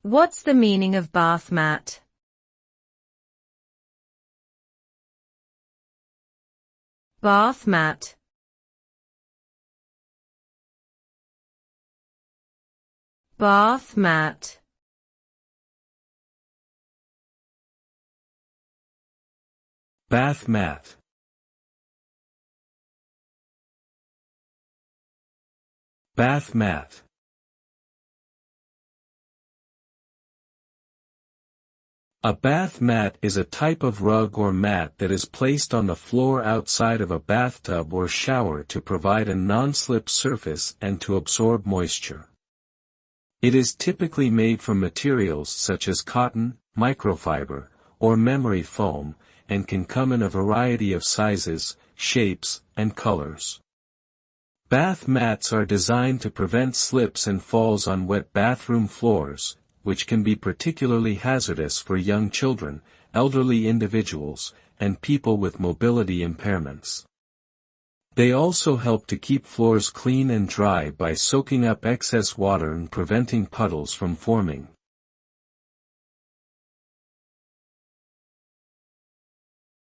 What's the meaning of bath mat? Bath mat. Bath mat. Bath mat. Bath mat. A bath mat is a type of rug or mat that is placed on the floor outside of a bathtub or shower to provide a non-slip surface and to absorb moisture. It is typically made from materials such as cotton, microfiber, or memory foam, and can come in a variety of sizes, shapes, and colors. Bath mats are designed to prevent slips and falls on wet bathroom floors, which can be particularly hazardous for young children, elderly individuals, and people with mobility impairments. They also help to keep floors clean and dry by soaking up excess water and preventing puddles from forming.